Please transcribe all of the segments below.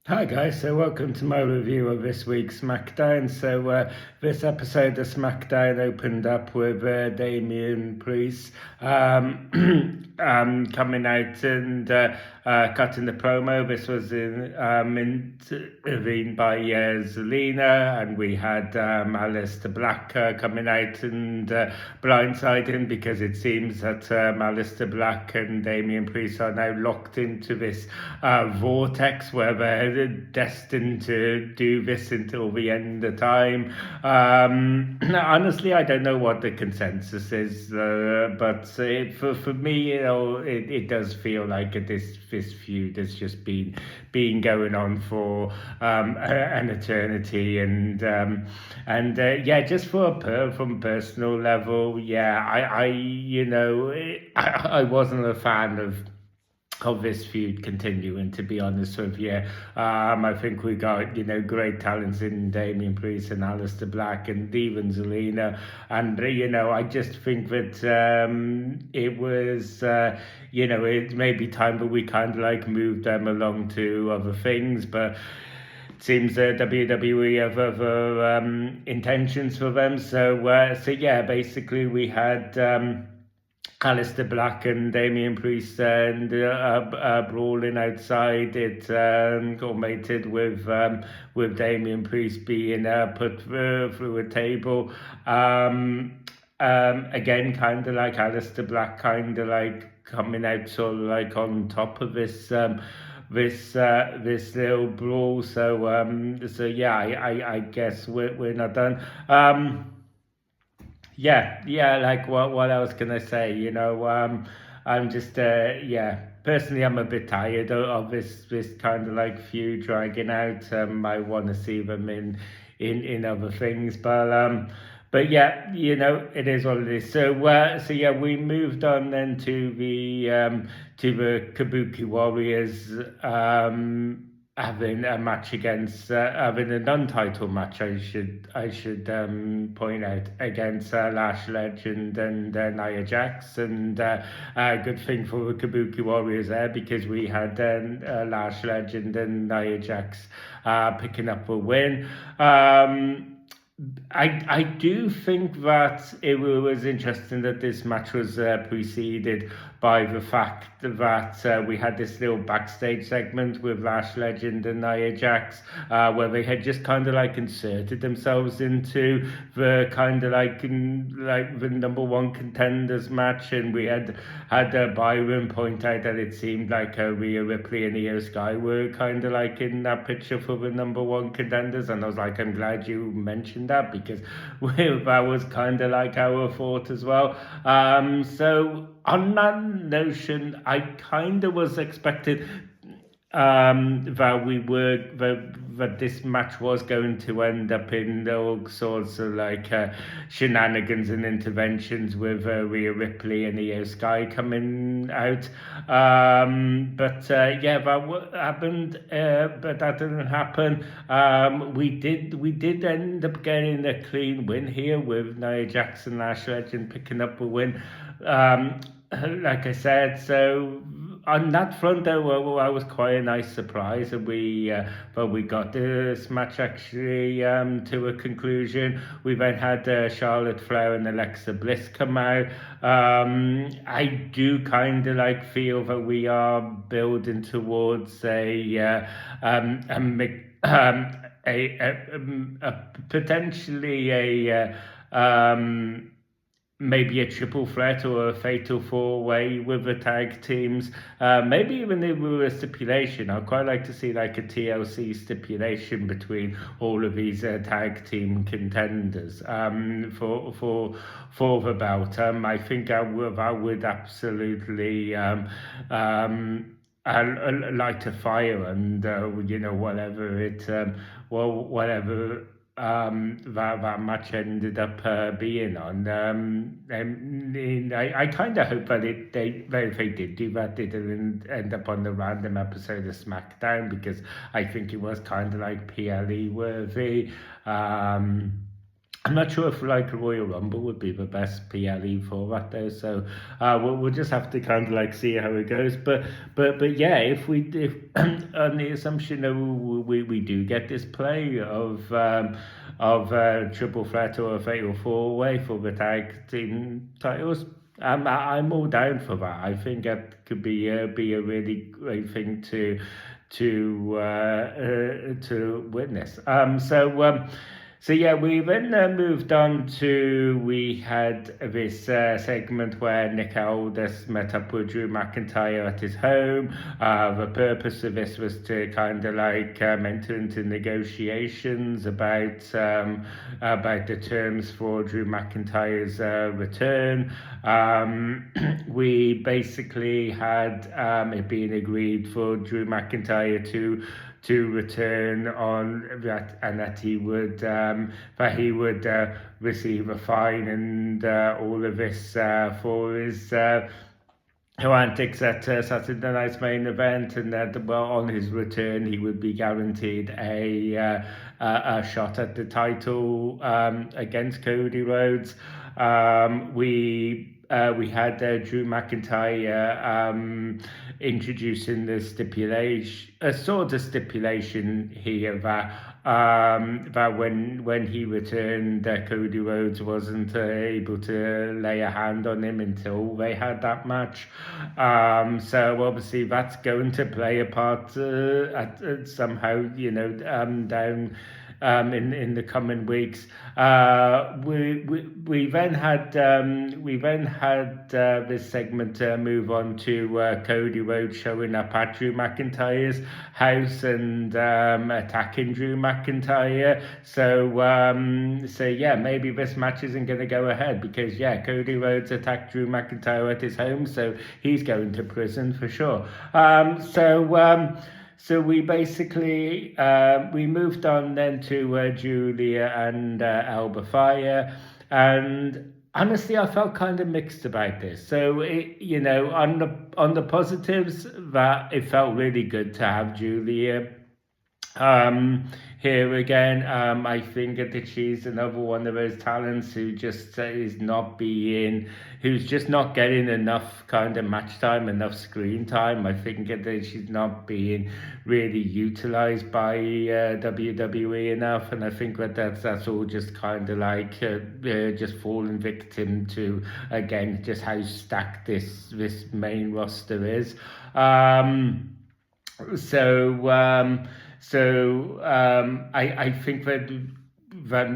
Hi guys, so welcome to my review of this week's Smackdown. This episode of Smackdown opened up with Damian Priest coming out and cutting the promo. This was intervened by Zelina, and we had Aleister Black coming out and blindsiding because it seems that Aleister Black and Damian Priest are now locked into this vortex where they're destined to do this until the end of time. Honestly, I don't know what the consensus is, but for me, it does feel like this feud has just been going on for an eternity, and yeah, just from a personal level, yeah, I wasn't a fan of this feud continuing, to be honest with you. I think we got, great talents in Damian Priest and Aleister Black and even Zelina. And, I just think that it was, it may be time that we kind of like moved them along to other things, but it seems that WWE have other intentions for them. So yeah, basically we had Aleister Black and Damian Priest and brawling outside. It culminated with Damian Priest being put through a table. Again, kind of like Aleister Black, kind of like coming out sort of like on top of this this little brawl. So yeah, I guess we're not done. Yeah, like what I was gonna say, I'm just yeah. Personally, I'm a bit tired of this kind of like feud dragging out. I want to see them in other things, but yeah, it is what it is. So yeah, we moved on then to the Kabuki Warriors. Having a match against having a non-title match, I should point out, against Lash Legend and Nia Jax, and a good thing for the Kabuki Warriors there, because we had Lash Legend and Nia Jax picking up a win. I do think that it was interesting that this match was preceded by the fact that we had this little backstage segment with Lash Legend and Nia Jax, where they had just kind of like inserted themselves into the kind of like the number one contenders match, and we had Byron point out that it seemed like Rhea Ripley and Io Sky were kind of like in that picture for the number one contenders, and I was like, I'm glad you mentioned that, because that was kind of like our thought as well. So on that notion, I kind of was expected that this match was going to end up in all sorts of like shenanigans and interventions with Rhea Ripley and Io Sky coming out. But yeah, that happened, but that didn't happen. We did end up getting a clean win here with Nia Jax and Lash Legend picking up a win. Like I said, so on that front, though, I was quite a nice surprise, and we got this match actually to a conclusion. We then had Charlotte Flair and Alexa Bliss come out. I do kind of like feel that we are building towards a potentially maybe a triple threat or a fatal four-way with the tag teams. Maybe even with a stipulation. I'd quite like to see like a TLC stipulation between all of these tag team contenders for the belt. I think I would absolutely light a fire, and whatever whatever that match ended up being on. And I kind of hope that if they did do that, they didn't end up on the random episode of SmackDown, because I think it was kind of like PLE worthy. I'm not sure if like a Royal Rumble would be the best PLE format though, so we'll just have to kind of like see how it goes. But yeah, if on the assumption that we do get this play of triple threat or a fatal four way for the tag team titles. I'm all down for that. I think that could be a really great thing to witness. So yeah, we then moved on to we had this segment where Nick Aldis met up with Drew McIntyre at his home. The purpose of this was to kind of like enter into negotiations about the terms for Drew McIntyre's return. We basically had it being agreed for Drew McIntyre to return on that, and that he would receive a fine and all of this for his antics at Saturday Night's main event, and that on his return he would be guaranteed a shot at the title against Cody Rhodes. We had Drew McIntyre introducing the stipulation, a sort of stipulation here that when he returned, Cody Rhodes wasn't able to lay a hand on him until they had that match. So obviously that's going to play a part somehow, down in the coming weeks. We then had this segment move on to Cody Rhodes showing up at Drew McIntyre's house and attacking Drew McIntyre. So yeah, maybe this match isn't going to go ahead because Cody Rhodes attacked Drew McIntyre at his home, so he's going to prison for sure. So we basically we moved on then to Julia and Alba Fire, and honestly, I felt kind of mixed about this. So on the positives, that it felt really good to have Julia here again. I think that she's another one of those talents who just who's just not getting enough kind of match time, enough screen time. I think that she's not being really utilized by WWE enough, and I think that's all just kind of like just falling victim to again just how stacked this main roster is. I think that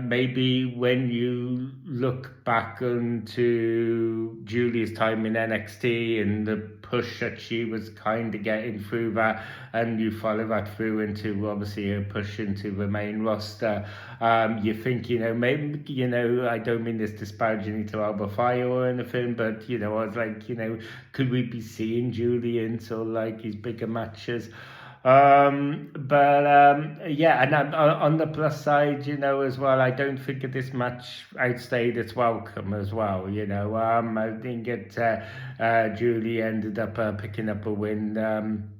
maybe when you look back onto Julia's time in NXT and the push that she was kind of getting through that, and you follow that through into obviously a push into the main roster, you think, maybe, I don't mean this disparagingly to Alba Fire or anything, but, I was like, could we be seeing Julia in sort of like these bigger matches? And on the plus side, as well, I don't think that this match outstayed its welcome as well. I think Julie ended up picking up a win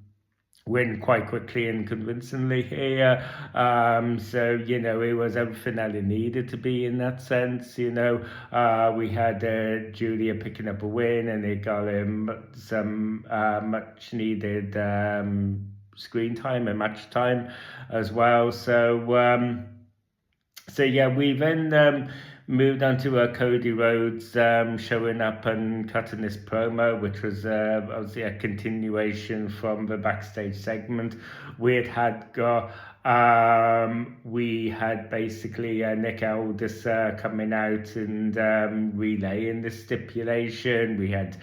quite quickly and convincingly here. It was everything that it needed to be in that sense. We had Julia picking up a win, and it got him some much needed screen time and match time as well. So we then moved on to Cody Rhodes showing up and cutting this promo, which was obviously a continuation from the backstage segment we had got. We had basically Nick Aldis coming out and relaying the stipulation. We had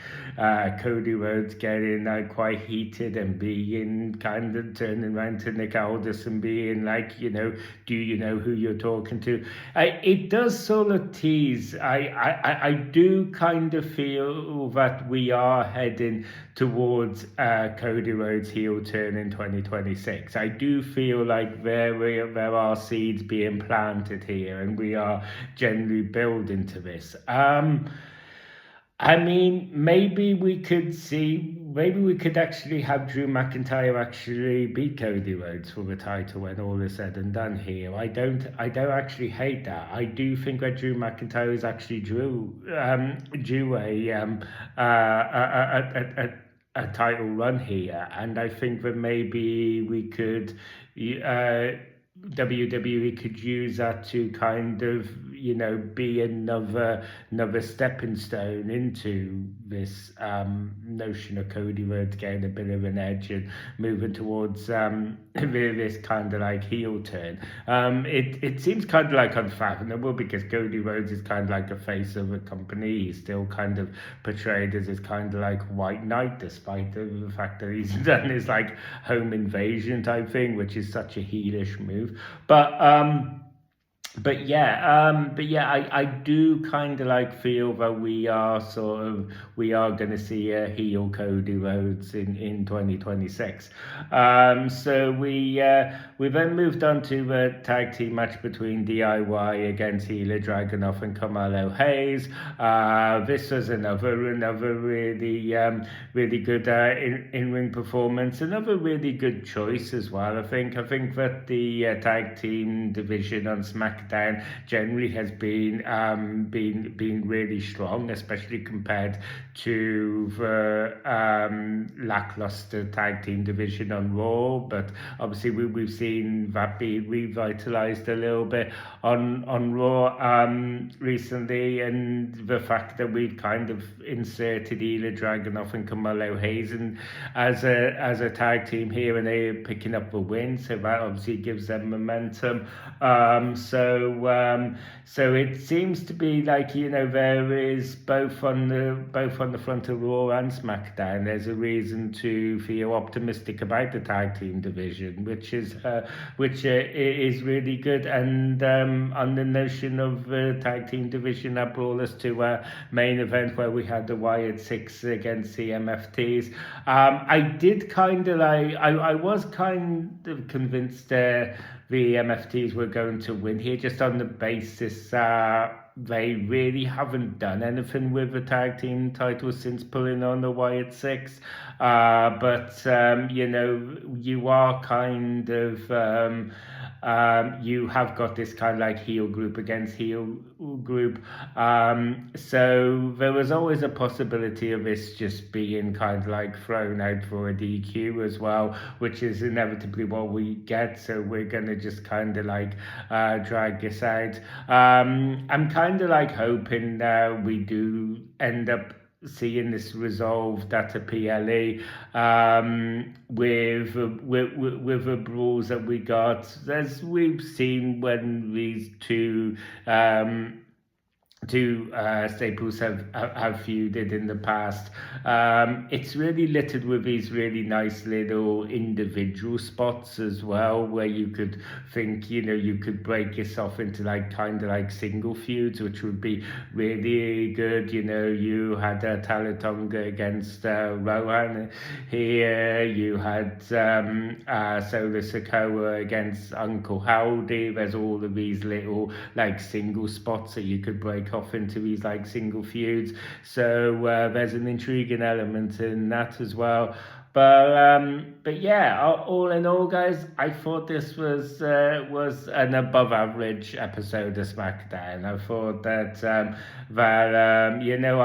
Cody Rhodes getting quite heated and being kind of turning around to Nick Aldis and being like, do you know who you're talking to? It does sort of tease. I do kind of feel that we are heading towards Cody Rhodes' heel turn in 2026. I do feel like there are seeds being planted here, and we are generally building to this. I mean, maybe we could see maybe we could actually have Drew McIntyre actually beat Cody Rhodes for the title when all is said and done here. I don't actually hate that. I do think that Drew McIntyre is actually drew a title run here, and I think that maybe we could. Uh, WWE could use that to kind of, be another stepping stone into this notion of Cody Rhodes getting a bit of an edge and moving towards this kind of like heel turn. It seems kind of like unfathomable because Cody Rhodes is kind of like the face of a company. He's still kind of portrayed as this kind of like white knight, despite the fact that he's done his like home invasion type thing, which is such a heelish move. But I do kind of like feel that we are gonna see a heel Cody Rhodes in 2026. We then moved on to a tag team match between DIY against Healer Dragunov and Carmelo Hayes. This was another really good in ring performance. Another really good choice as well. I think that the tag team division on SmackDown generally has been really strong, especially compared to the lackluster tag team division on Raw. But obviously we've seen that be revitalized a little bit on Raw recently, and the fact that we've kind of inserted Ilya Dragunov and Carmelo Hayes as a tag team here, and they're picking up the win, so that obviously gives them momentum. So it seems to be like, there is both on the front of Raw and SmackDown. There's a reason to feel optimistic about the tag team division, which is really good. And on the notion of the tag team division, that brought us to a main event where we had the Wyatt Six against the MFTs. I was kind of convinced the MFTs were going to win here, just on the basis they really haven't done anything with the tag team title since pulling on the Wyatt Six. But you are kind of you have got this kind of like heel group against heel group. So there was always a possibility of this just being kind of like thrown out for a DQ as well, which is inevitably what we get. So we're going to just kind of like drag this out. I'm kind of like hoping we do end up seeing this resolved at a PLE with the brawls that we got, as we've seen when these two staples have feuded in the past. It's really littered with these really nice little individual spots as well, where you could think, you could break this off into like kind of like single feuds, which would be really good. You had Talatonga against Rohan here. You had Solo Sikoa against Uncle Howdy. There's all of these little like single spots that you could break off into these like single feuds. So there's an intriguing element in that as well. But yeah, all in all, guys, I thought this was an above average episode of SmackDown. I thought that I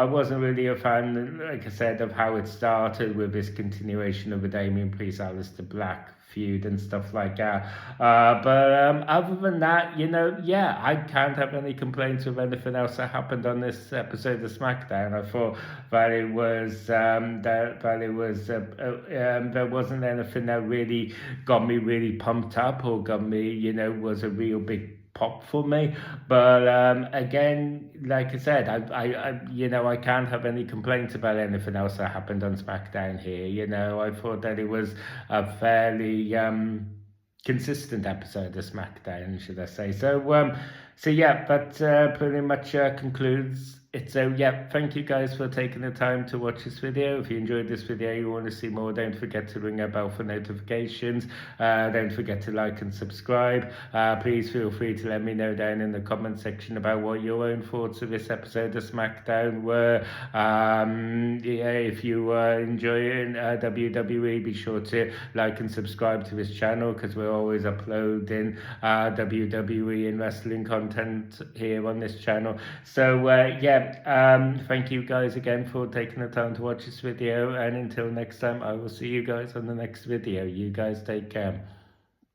wasn't really a fan, like I said, of how it started with this continuation of the Damian Priest, Aleister Black feud and stuff like that. But other than that, I can't have any complaints with anything else that happened on this episode of SmackDown. I thought that it was there wasn't anything that really got me really pumped up or got me, was a real big pop for me. But again, like I said, I can't have any complaints about anything else that happened on SmackDown here. I thought that it was a fairly consistent episode of SmackDown, should I say. So yeah, that pretty much concludes So yeah, thank you guys for taking the time to watch this video. If you enjoyed this video, you want to see more, don't forget to ring that bell for notifications. Don't forget to like and subscribe. Please feel free to let me know down in the comment section about what your own thoughts of this episode of SmackDown were. Yeah, if you are enjoying WWE, be sure to like and subscribe to this channel, because we're always uploading WWE and wrestling content here on this channel. So yeah, thank you guys again for taking the time to watch this video, and until next time, I will see you guys on the next video. You guys take care.